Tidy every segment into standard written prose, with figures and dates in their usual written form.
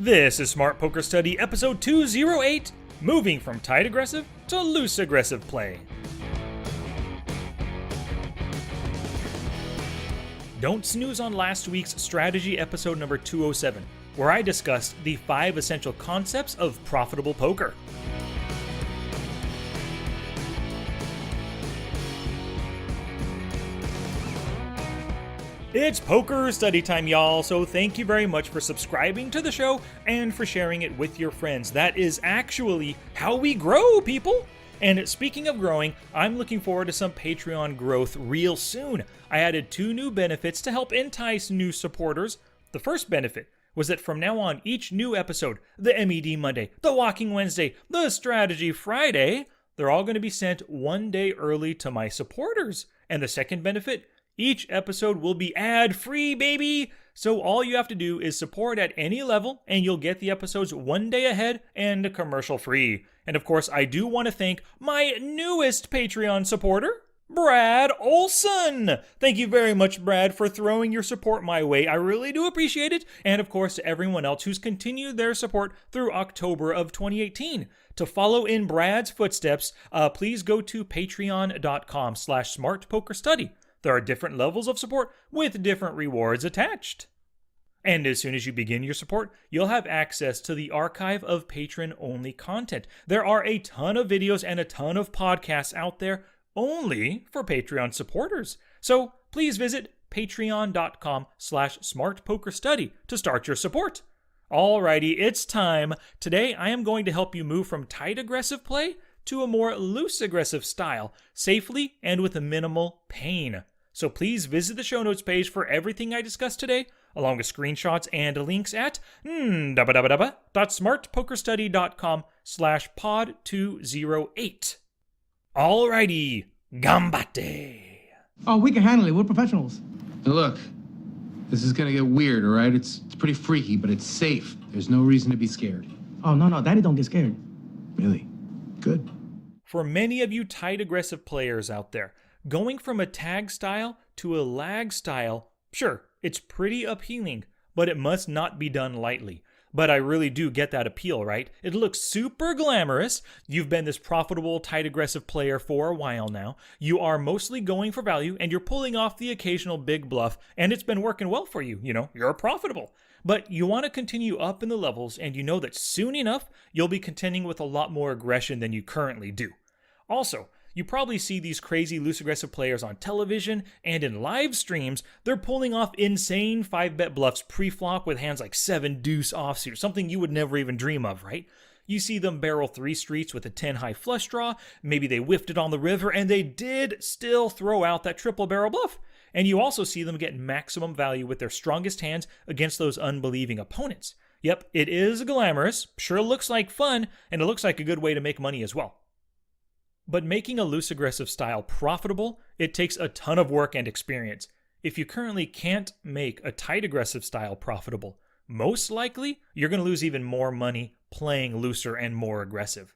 This is Smart Poker Study episode 208, moving from tight aggressive to loose aggressive play. Don't snooze on last week's strategy episode number 207, where I discussed the 5 essential concepts of profitable poker. It's poker study time, y'all, so thank you very much for subscribing to the show and for sharing it with your friends. That is actually how we grow, people! And speaking of growing, I'm looking forward to some Patreon growth real soon. I added 2 new benefits to help entice new supporters. The first benefit was that from now on, each new episode, the MED Monday, the Walking Wednesday, the Strategy Friday, they're all going to be sent one day early to my supporters. And the second benefit, each episode will be ad-free, baby! So all you have to do is support at any level, and you'll get the episodes one day ahead and commercial-free. And of course, I do want to thank my newest Patreon supporter, Brad Olson! Thank you very much, Brad, for throwing your support my way. I really do appreciate it. And of course, to everyone else who's continued their support through October of 2018. To follow in Brad's footsteps, please go to patreon.com/smartpokerstudy. There are different levels of support with different rewards attached. And as soon as you begin your support, you'll have access to the archive of patron-only content. There are a ton of videos and a ton of podcasts out there only for Patreon supporters. So please visit patreon.com/smartpokerstudy to start your support. Alrighty, it's time. Today I am going to help you move from tight aggressive play to a more loose aggressive style, safely and with a minimal pain. So please visit the show notes page for everything I discussed today, along with screenshots and links at smartpokerstudy.com/pod208. Alrighty, gambate. Oh, we can handle it. We're professionals. Now look, this is gonna get weird, all right? It's pretty freaky, but it's safe. There's no reason to be scared. Oh, no, Daddy don't get scared. Really? Good. For many of you tight aggressive players out there, going from a tag style to a lag style, sure, it's pretty appealing, but it must not be done lightly. But I really do get that appeal, right? It looks super glamorous. You've been this profitable tight aggressive player for a while now. You are mostly going for value and you're pulling off the occasional big bluff, and it's been working well for you. You're profitable. But you want to continue up in the levels, and you know that soon enough, you'll be contending with a lot more aggression than you currently do. Also, you probably see these crazy loose aggressive players on television and in live streams. They're pulling off insane 5-bet bluffs pre-flop with hands like 7 deuce offsuit, something you would never even dream of, right? You see them barrel 3 streets with a 10 high flush draw, maybe they whiffed it on the river, and they did still throw out that triple barrel bluff. And you also see them get maximum value with their strongest hands against those unbelieving opponents. Yep, it is glamorous, sure looks like fun, and it looks like a good way to make money as well. But making a loose aggressive style profitable, it takes a ton of work and experience. If you currently can't make a tight aggressive style profitable, most likely you're going to lose even more money playing looser and more aggressive.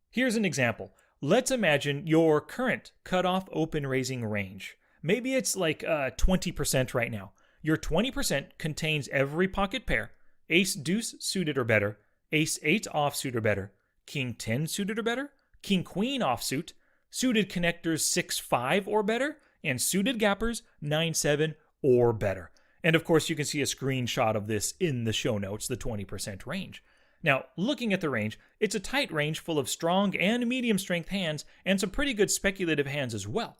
Here's an example. Let's imagine your current cutoff open raising range. Maybe it's like 20% right now. Your 20% contains every pocket pair, ace deuce suited or better, ace 8 offsuit or better, king 10 suited or better, king queen offsuit, suited connectors 6-5 or better, and suited gappers 9-7 or better. And of course you can see a screenshot of this in the show notes, the 20% range. Now, looking at the range, it's a tight range full of strong and medium strength hands and some pretty good speculative hands as well.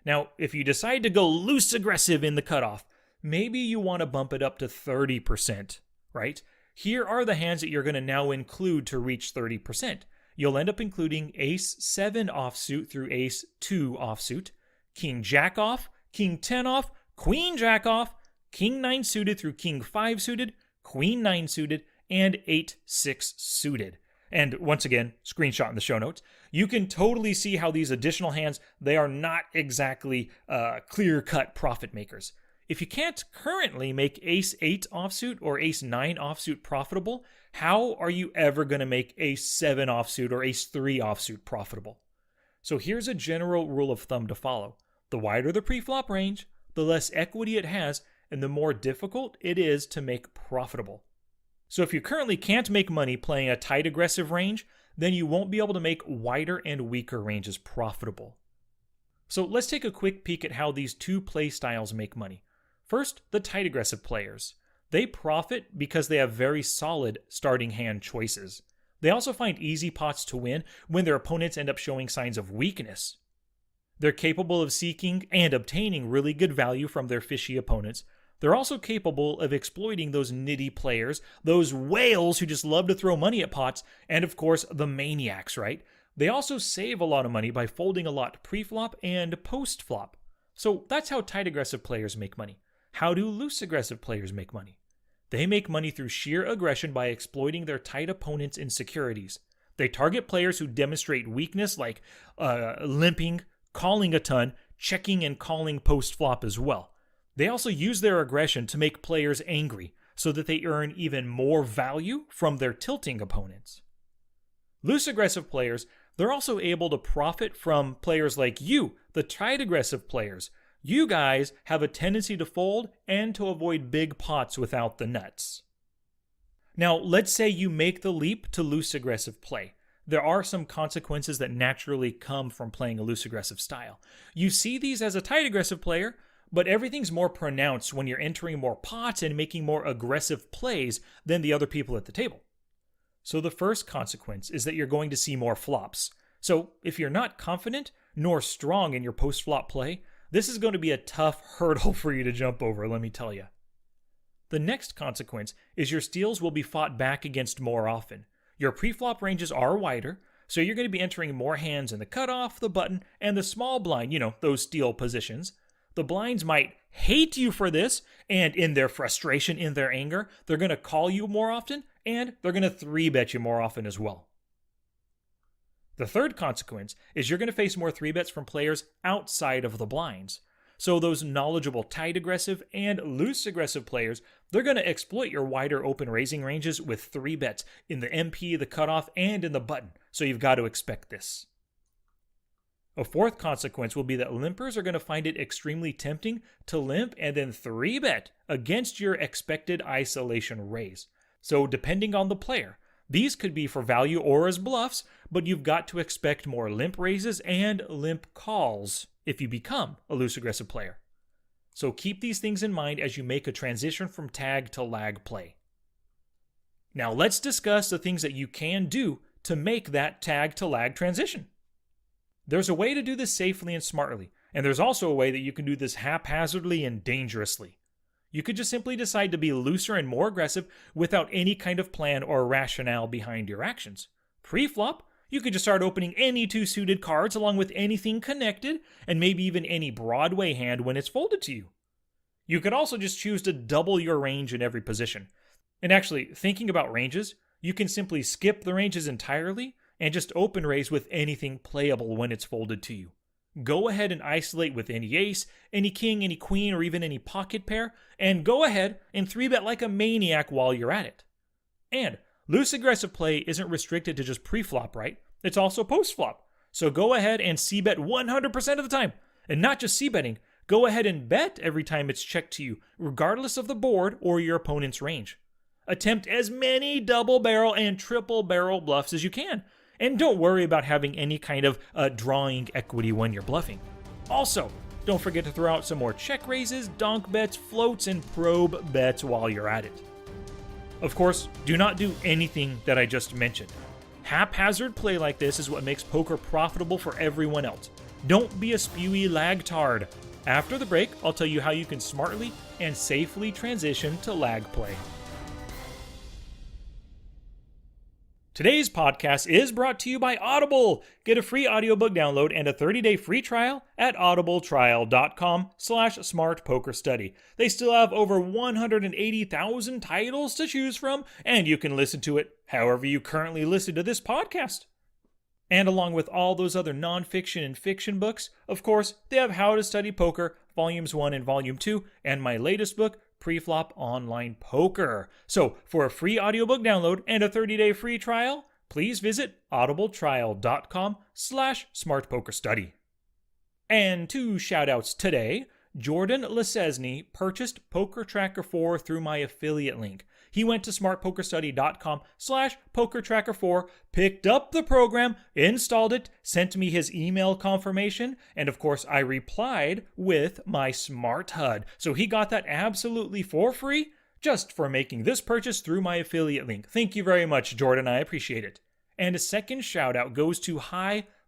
Now, if you decide to go loose aggressive in the cutoff, maybe you want to bump it up to 30%, right? Here are the hands that you're going to now include to reach 30%. You'll end up including ace 7 offsuit through ace 2 offsuit, king jack off, king 10 off, queen jack off, king 9 suited through king 5 suited, queen 9 suited, and 8-6 suited. And once again, screenshot in the show notes. You can totally see how these additional hands, they are not exactly clear-cut profit makers. If you can't currently make ace 8 offsuit or ace 9 offsuit profitable, how are you ever going to make ace 7 offsuit or ace 3 offsuit profitable? So here's a general rule of thumb to follow. The wider the preflop range, the less equity it has, and the more difficult it is to make profitable. So if you currently can't make money playing a tight aggressive range, then you won't be able to make wider and weaker ranges profitable. So let's take a quick peek at how these two play styles make money. First, the tight aggressive players. They profit because they have very solid starting hand choices. They also find easy pots to win when their opponents end up showing signs of weakness. They're capable of seeking and obtaining really good value from their fishy opponents. They're also capable of exploiting those nitty players, those whales who just love to throw money at pots, and of course the maniacs, right? They also save a lot of money by folding a lot pre-flop and post-flop. So that's how tight aggressive players make money. How do loose aggressive players make money? They make money through sheer aggression by exploiting their tight opponents' insecurities. They target players who demonstrate weakness like limping, calling a ton, checking and calling post-flop as well. They also use their aggression to make players angry so that they earn even more value from their tilting opponents. Loose aggressive players, they're also able to profit from players like you, the tight aggressive players. You guys have a tendency to fold and to avoid big pots without the nuts. Now, let's say you make the leap to loose aggressive play. There are some consequences that naturally come from playing a loose aggressive style. You see these as a tight aggressive player, but everything's more pronounced when you're entering more pots and making more aggressive plays than the other people at the table. So the first consequence is that you're going to see more flops. So if you're not confident nor strong in your post-flop play, this is going to be a tough hurdle for you to jump over, let me tell you. The next consequence is your steals will be fought back against more often. Your pre-flop ranges are wider, so you're going to be entering more hands in the cutoff, the button, and the small blind, those steal positions. The blinds might hate you for this, and in their frustration, in their anger, they're going to call you more often, and they're going to 3-bet you more often as well. The third consequence is you're going to face more 3-bets from players outside of the blinds. So those knowledgeable tight aggressive and loose aggressive players, they're going to exploit your wider open raising ranges with 3-bets in the MP, the cutoff, and in the button. So you've got to expect this. A fourth consequence will be that limpers are going to find it extremely tempting to limp and then 3-bet against your expected isolation raise. So depending on the player, these could be for value or as bluffs, but you've got to expect more limp raises and limp calls if you become a loose aggressive player. So keep these things in mind as you make a transition from tag to lag play. Now let's discuss the things that you can do to make that tag to lag transition. There's a way to do this safely and smartly, and there's also a way that you can do this haphazardly and dangerously. You could just simply decide to be looser and more aggressive without any kind of plan or rationale behind your actions. Pre-flop, you could just start opening any 2 suited cards along with anything connected, and maybe even any Broadway hand when it's folded to you. You could also just choose to double your range in every position. And actually, thinking about ranges, you can simply skip the ranges entirely and just open raise with anything playable when it's folded to you. Go ahead and isolate with any ace, any king, any queen, or even any pocket pair, and go ahead and 3-bet like a maniac while you're at it. And loose aggressive play isn't restricted to just pre-flop, right? It's also post-flop. So go ahead and c-bet 100% of the time. And not just c-betting, go ahead and bet every time it's checked to you, regardless of the board or your opponent's range. Attempt as many double barrel and triple barrel bluffs as you can. And don't worry about having any kind of drawing equity when you're bluffing. Also, don't forget to throw out some more check raises, donk bets, floats, and probe bets while you're at it. Of course, do not do anything that I just mentioned. Haphazard play like this is what makes poker profitable for everyone else. Don't be a spewy lagtard. After the break, I'll tell you how you can smartly and safely transition to lag play. Today's podcast is brought to you by Audible. Get a free audiobook download and a 30-day free trial at audibletrial.com/smartpokerstudy. They still have over 180,000 titles to choose from, and you can listen to it however you currently listen to this podcast. And along with all those other nonfiction and fiction books, of course, they have How to Study Poker, Volumes 1 and Volume 2, and my latest book, Preflop Online Poker. So, for a free audiobook download and a 30-day free trial, please visit audibletrial.com/smartpokerstudy. And 2 shoutouts today. Jordan Lesesny purchased Poker Tracker 4 through my affiliate link. He went to smartpokerstudy.com/pokertracker4, picked up the program, installed it, sent me his email confirmation, and of course I replied with my smart HUD. So he got that absolutely for free just for making this purchase through my affiliate link. Thank you very much, Jordan. I appreciate it. And a second shout out goes to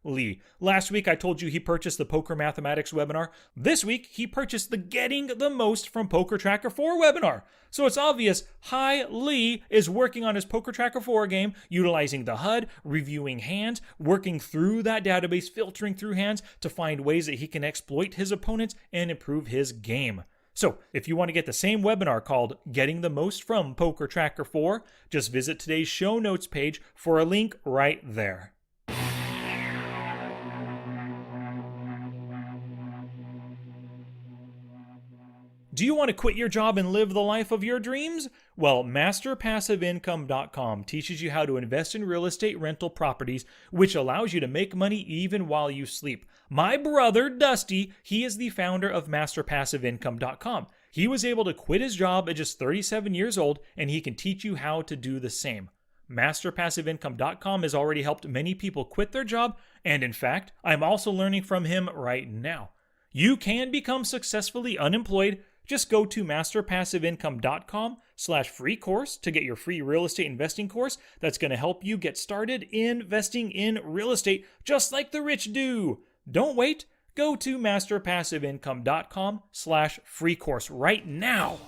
Lee. Last week I told you he purchased the Poker Mathematics webinar. This week he purchased the Getting the Most from Poker Tracker 4 webinar. So it's obvious Lee is working on his Poker Tracker 4 game, utilizing the HUD, reviewing hands, working through that database, filtering through hands to find ways that he can exploit his opponents and improve his game. So, if you want to get the same webinar called Getting the Most from Poker Tracker 4, just visit today's show notes page for a link right there. Do you want to quit your job and live the life of your dreams? Well, MasterPassiveIncome.com teaches you how to invest in real estate rental properties, which allows you to make money even while you sleep. My brother, Dusty, he is the founder of MasterPassiveIncome.com. He was able to quit his job at just 37 years old, and he can teach you how to do the same. MasterPassiveIncome.com has already helped many people quit their job, and in fact, I'm also learning from him right now. You can become successfully unemployed. Just go to masterpassiveincome.com/free course to get your free real estate investing course that's going to help you get started investing in real estate just like the rich do. Don't wait. Go to masterpassiveincome.com/free course right now.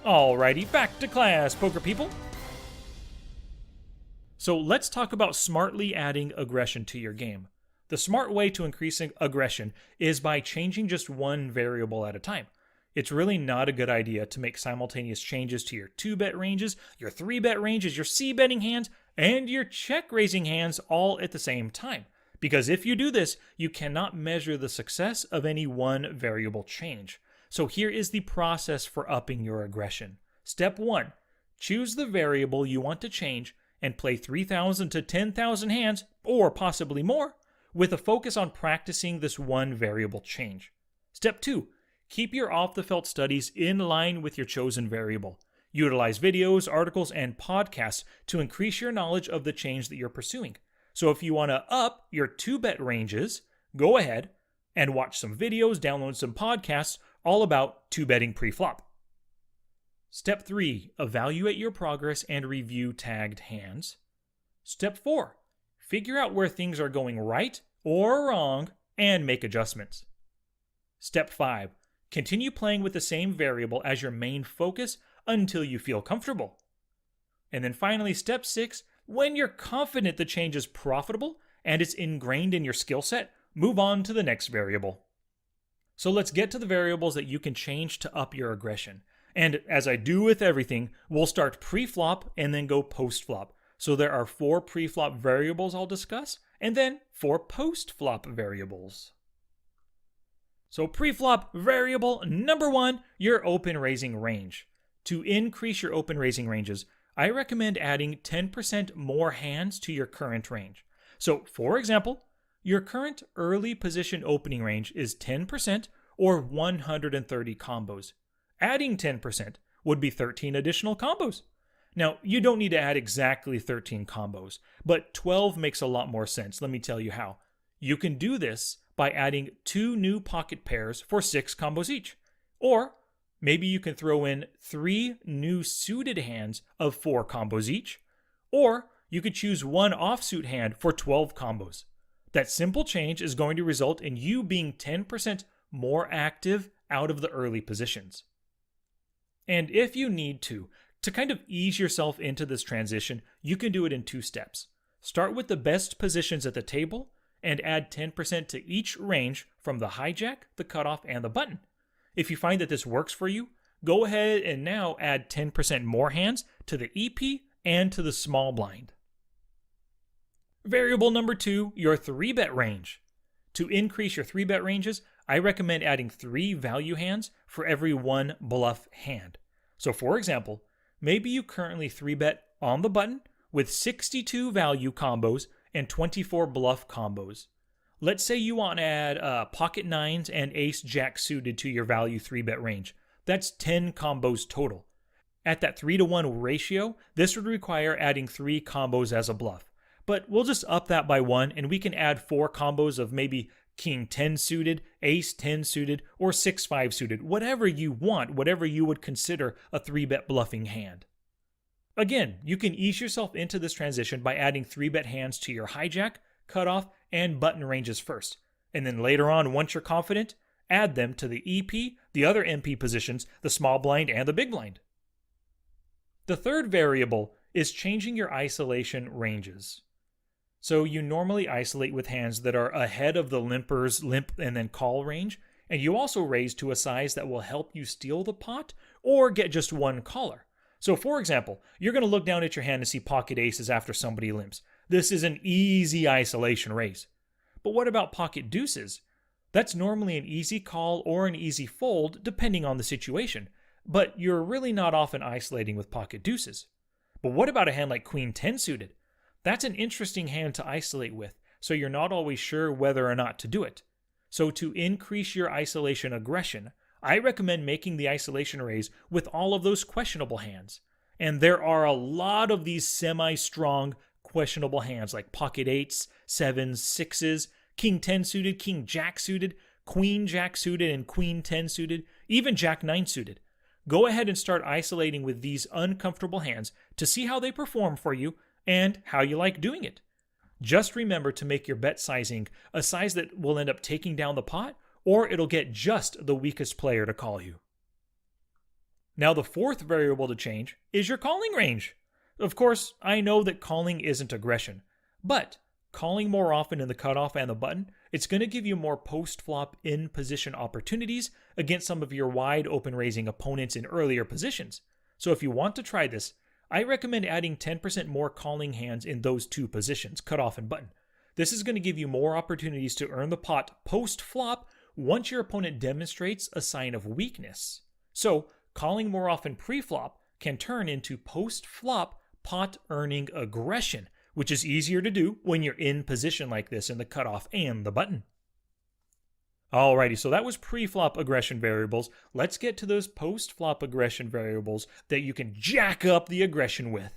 Alrighty, back to class, poker people. So let's talk about smartly adding aggression to your game. The smart way to increase aggression is by changing just one variable at a time. It's really not a good idea to make simultaneous changes to your 2-bet ranges, your 3-bet ranges, your c-betting hands, and your check-raising hands all at the same time. Because if you do this, you cannot measure the success of any one variable change. So here is the process for upping your aggression. Step 1. Choose the variable you want to change and play 3,000 to 10,000 hands, or possibly more, with a focus on practicing this one variable change. Step 2. Keep your off-the-felt studies in line with your chosen variable. Utilize videos, articles, and podcasts to increase your knowledge of the change that you're pursuing. So if you want to up your 2-bet ranges, go ahead and watch some videos, download some podcasts all about 2-betting pre-flop. Step 3. Evaluate your progress and review tagged hands. Step 4. Figure out where things are going right or wrong and make adjustments. Step 5. Continue playing with the same variable as your main focus until you feel comfortable. And then finally, step 6, when you're confident the change is profitable and it's ingrained in your skill set, move on to the next variable. So let's get to the variables that you can change to up your aggression. And as I do with everything, we'll start pre-flop and then go post-flop. So there are 4 pre-flop variables I'll discuss, and then 4 post-flop variables. So pre-flop variable number 1, your open raising range. To increase your open raising ranges, I recommend adding 10% more hands to your current range. So for example, your current early position opening range is 10% or 130 combos. Adding 10% would be 13 additional combos. Now, you don't need to add exactly 13 combos, but 12 makes a lot more sense. Let me tell you how. You can do this by adding 2 new pocket pairs for 6 combos each. Or maybe you can throw in 3 new suited hands of 4 combos each. Or you could choose 1 offsuit hand for 12 combos. That simple change is going to result in you being 10% more active out of the early positions. And if you need to kind of ease yourself into this transition, you can do it in 2 steps. Start with the best positions at the table and add 10% to each range from the hijack, the cutoff, and the button. If you find that this works for you, go ahead and now add 10% more hands to the EP and to the small blind. Variable number 2, your 3-bet range. To increase your 3-bet ranges, I recommend adding 3 value hands for every 1 bluff hand. So for example, maybe you currently 3-bet on the button with 62 value combos and 24 bluff combos. Let's say you want to add pocket 9s and ace jack suited to your value 3-bet range. That's 10 combos total. At that 3-to-1 ratio, this would require adding 3 combos as a bluff. But we'll just up that by 1 and we can add 4 combos of maybe King 10 suited, Ace 10 suited, or 6-5 suited, whatever you want, whatever you would consider a 3-bet bluffing hand. Again, you can ease yourself into this transition by adding 3-bet hands to your hijack, cutoff, and button ranges first. And then later on, once you're confident, add them to the EP, the other MP positions, the small blind, and the big blind. The third variable is changing your isolation ranges. So you normally isolate with hands that are ahead of the limper's limp and then call range, and you also raise to a size that will help you steal the pot or get just one caller. So for example, you're going to look down at your hand and see pocket aces after somebody limps. This is an easy isolation raise. But what about pocket deuces? That's normally an easy call or an easy fold depending on the situation, but you're really not often isolating with pocket deuces. But what about a hand like Queen 10 suited? That's an interesting hand to isolate with, so you're not always sure whether or not to do it. So to increase your isolation aggression, I recommend making the isolation raise with all of those questionable hands. And there are a lot of these semi-strong questionable hands like pocket 8s, 7s, 6s, King 10 suited, King Jack suited, Queen Jack suited, and Queen 10 suited, even Jack 9 suited. Go ahead and start isolating with these uncomfortable hands to see how they perform for you and how you like doing it. Just remember to make your bet sizing a size that will end up taking down the pot, or it'll get just the weakest player to call you. Now the fourth variable to change is your calling range. Of course, I know that calling isn't aggression, but calling more often in the cutoff and the button, it's going to give you more post-flop in-position opportunities against some of your wide open raising opponents in earlier positions. So if you want to try this, I recommend adding 10% more calling hands in those two positions, cutoff and button. This is going to give you more opportunities to earn the pot post-flop once your opponent demonstrates a sign of weakness. So calling more often pre-flop can turn into post-flop pot earning aggression, which is easier to do when you're in position like this in the cutoff and the button. Alrighty, so that was pre-flop aggression variables. Let's get to those post-flop aggression variables that you can jack up the aggression with.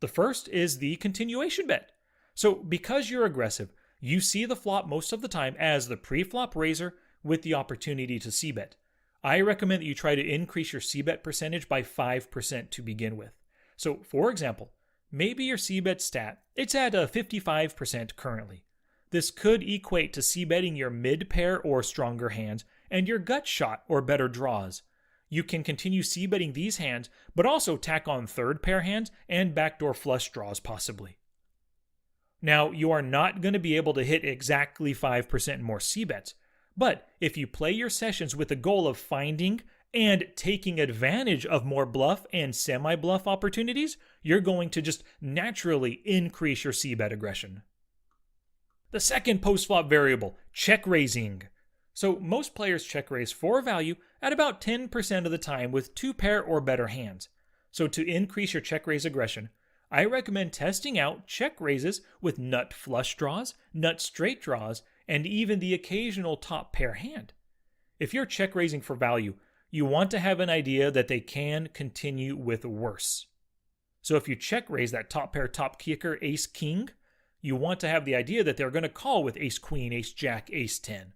The first is the continuation bet. So because you're aggressive, you see the flop most of the time as the pre-flop raiser with the opportunity to c-bet. I recommend that you try to increase your c-bet percentage by 5% to begin with. So for example, maybe your c-bet stat, it's at 55% currently. This could equate to c-betting your mid-pair or stronger hands and your gut shot or better draws. You can continue c-betting these hands, but also tack on third pair hands and backdoor flush draws possibly. Now, you are not going to be able to hit exactly 5% more c-bets, but if you play your sessions with the goal of finding and taking advantage of more bluff and semi-bluff opportunities, you're going to just naturally increase your c-bet aggression. The second post-flop variable, check raising. So most players check raise for value at about 10% of the time with 2-pair or better hands. So to increase your check raise aggression, I recommend testing out check raises with nut flush draws, nut straight draws, and even the occasional top pair hand. If you're check raising for value, you want to have an idea that they can continue with worse. So if you check raise that top pair, top kicker, ace king, you want to have the idea that they're going to call with ace queen, ace jack, ace 10.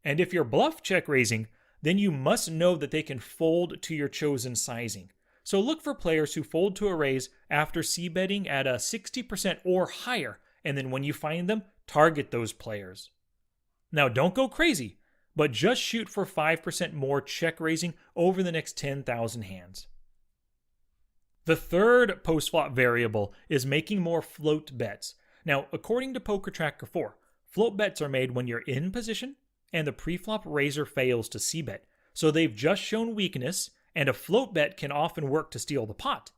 And if you're bluff check raising, then you must know that they can fold to your chosen sizing. So look for players who fold to a raise after c-betting at a 60% or higher, and then when you find them, target those players. Now don't go crazy, but just shoot for 5% more check raising over the next 10,000 hands. The third post-flop variable is making more float bets. Now, according to Poker Tracker 4, float bets are made when you're in position and the pre-flop raiser fails to c-bet. So they've just shown weakness, and a float bet can often work to steal the pot.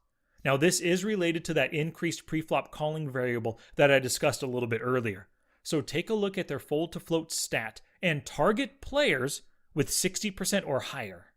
Now, this is related to that increased pre-flop calling variable that I discussed a little bit earlier. So take a look at their fold to float stat and target players with 60% or higher.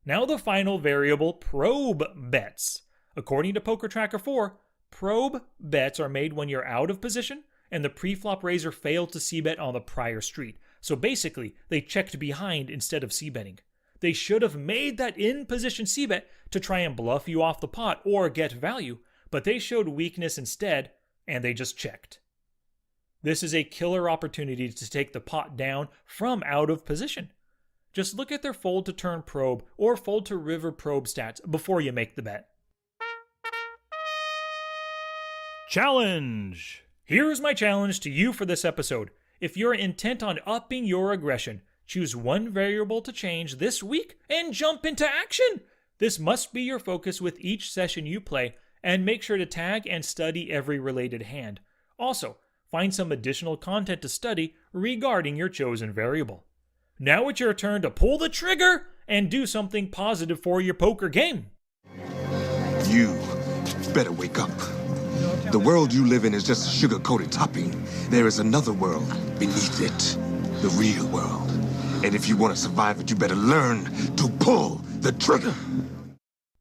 Now the final variable, probe bets. According to Poker Tracker 4, probe bets are made when you're out of position and the pre-flop raiser failed to c-bet on the prior street. So basically, they checked behind instead of c-betting. They should have made that in-position c-bet to try and bluff you off the pot or get value, but they showed weakness instead, and they just checked. This is a killer opportunity to take the pot down from out of position. Just look at their fold to turn probe or fold to river probe stats before you make the bet. Challenge! Here's my challenge to you for this episode. If you're intent on upping your aggression, choose one variable to change this week and jump into action! This must be your focus with each session you play, and make sure to tag and study every related hand. Also, find some additional content to study regarding your chosen variable. Now it's your turn to pull the trigger and do something positive for your poker game. You better wake up. The world you live in is just a sugar-coated topping. There is another world beneath it, the real world. And if you want to survive it, you better learn to pull the trigger.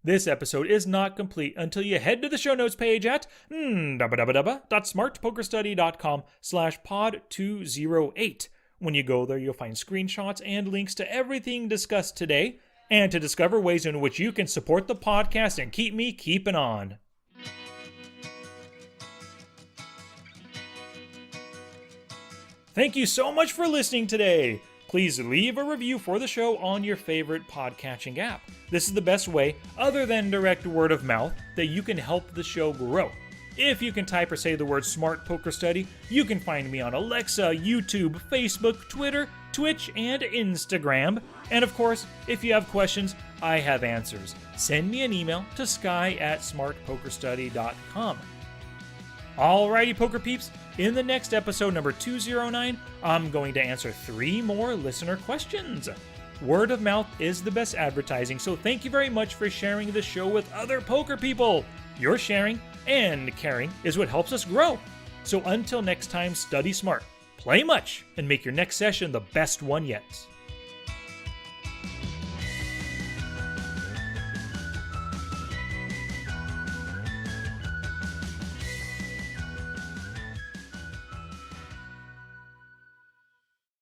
This episode is not complete until you head to the show notes page at www.smartpokerstudy.com/pod208. When you go there, you'll find screenshots and links to everything discussed today, and to discover ways in which you can support the podcast and keep me keeping on. Thank you so much for listening today. Please leave a review for the show on your favorite podcatching app. This is the best way, other than direct word of mouth, that you can help the show grow. If you can type or say the word Smart Poker Study, you can find me on Alexa, YouTube, Facebook, Twitter, Twitch, and Instagram. And of course, if you have questions, I have answers. Send me an email to sky@smartpokerstudy.com. Alrighty, poker peeps, in the next episode, number 209, I'm going to answer 3 more listener questions. Word of mouth is the best advertising, so thank you very much for sharing the show with other poker people. Your sharing and caring is what helps us grow. So until next time, study smart, play much, and make your next session the best one yet.